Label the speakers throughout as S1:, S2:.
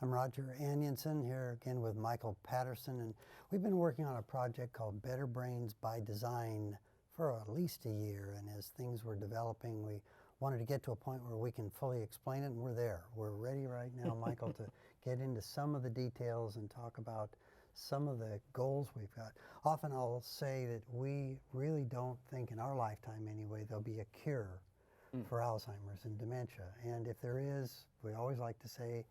S1: I'm Roger Anionson here again with Michael Patterson, and we've been working on a project called Better Brains by Design for at least a year. And as things were developing, we wanted to get to a point where we can fully explain it, and we're there. We're ready right now, Michael, to get into some of the details and talk about some of the goals we've got. Often I'll say that we really don't think in our lifetime anyway there'll be a cure for Alzheimer's and dementia. And if there is, we always like to say,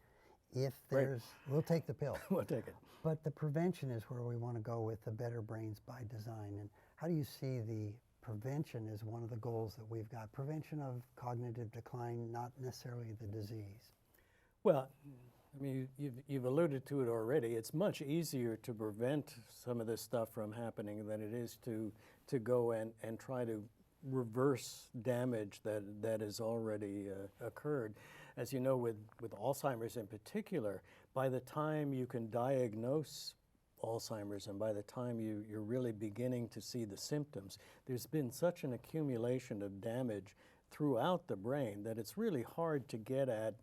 S1: if there's, we'll take the pill.
S2: We'll take it.
S1: But the prevention is where we want to go with the Better Brains by Design. And how do you see the prevention as one of the goals that we've got? Prevention of cognitive decline, not necessarily the disease.
S2: Well, I mean, you've alluded to it already. It's much easier to prevent some of this stuff from happening than it is to go and try to reverse damage that has already occurred. As you know, with Alzheimer's in particular, by the time you can diagnose Alzheimer's and by the time you're really beginning to see the symptoms, there's been such an accumulation of damage throughout the brain that it's really hard to get at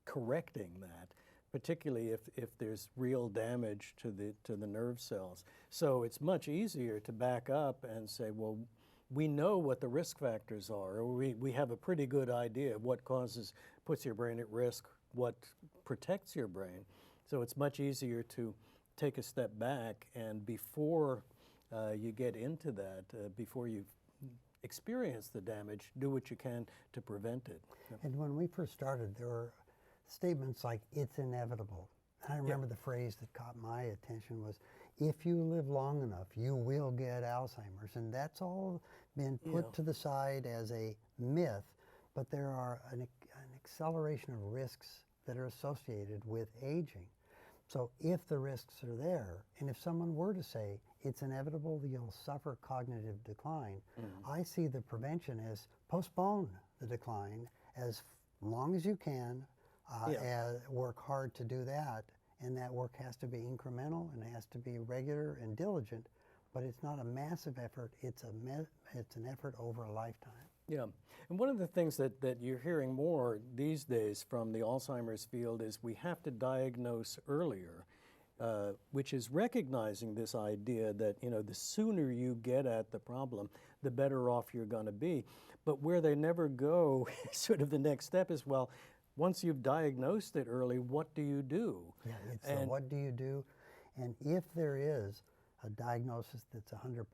S2: correcting that, particularly if there's real damage to the nerve cells. So it's much easier to back up and say, well, we know what the risk factors are, or we have a pretty good idea of what puts your brain at risk, what protects your brain. So it's much easier to take a step back and before you get into that, before you've experienced the damage, do what you can to prevent it.
S1: And when we first started, there were statements like, it's inevitable. And I remember the phrase that caught my attention was, if you live long enough, you will get Alzheimer's. And that's all been put to the side as a myth, but there are an acceleration of risks that are associated with aging. So if the risks are there, and if someone were to say, it's inevitable that you'll suffer cognitive decline, I see the prevention as postpone the decline as long as you can, work hard to do that, and that work has to be incremental and it has to be regular and diligent, but it's not a massive effort, it's an effort over a lifetime.
S2: Yeah, and one of the things that you're hearing more these days from the Alzheimer's field is we have to diagnose earlier, which is recognizing this idea that, the sooner you get at the problem, the better off you're going to be. But where they never go, sort of the next step is, well, once you've diagnosed it early, what do you do?
S1: Yeah, it's what do you do? And if there is a diagnosis that's 100%,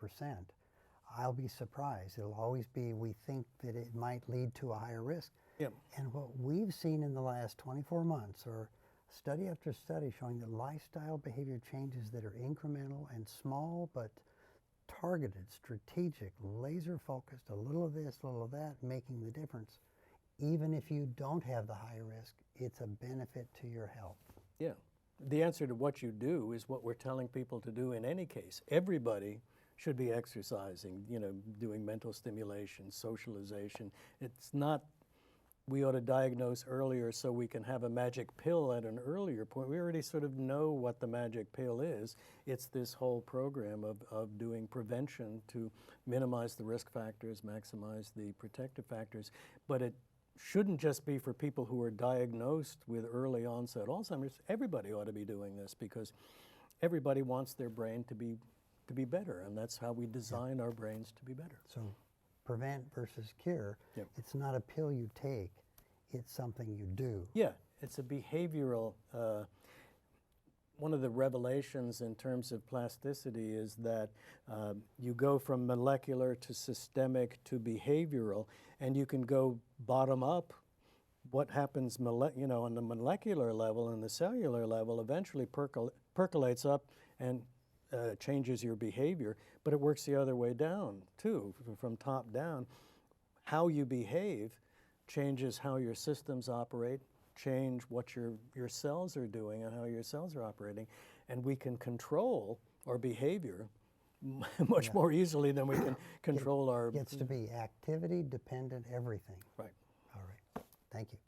S1: I'll be surprised. It'll always be, we think that it might lead to a higher risk.
S2: Yep.
S1: And what we've seen in the last 24 months are study after study showing that lifestyle behavior changes that are incremental and small, but targeted, strategic, laser focused, a little of this, a little of that, making the difference. Even if you don't have the high risk, it's a benefit to your health.
S2: Yeah. The answer to what you do is what we're telling people to do in any case. Everybody should be exercising, doing mental stimulation, socialization. It's not we ought to diagnose earlier so we can have a magic pill at an earlier point. We already sort of know what the magic pill is. It's this whole program of doing prevention to minimize the risk factors, maximize the protective factors. But it shouldn't just be for people who are diagnosed with early onset Alzheimer's. Everybody ought to be doing this because everybody wants their brain to be better, and that's how we design our brains to be better.
S1: So prevent versus cure, it's not a pill you take, it's something you do.
S2: Yeah, it's a behavioral, one of the revelations in terms of plasticity is that you go from molecular to systemic to behavioral, and you can go bottom up. What happens on the molecular level and the cellular level eventually percolates up and changes your behavior, but it works the other way down too, from top down. How you behave changes how your systems operate, change what your cells are doing and how your cells are operating, and we can control our behavior much more easily than we can control our...
S1: It gets to be activity dependent everything.
S2: Right.
S1: All right. Thank you.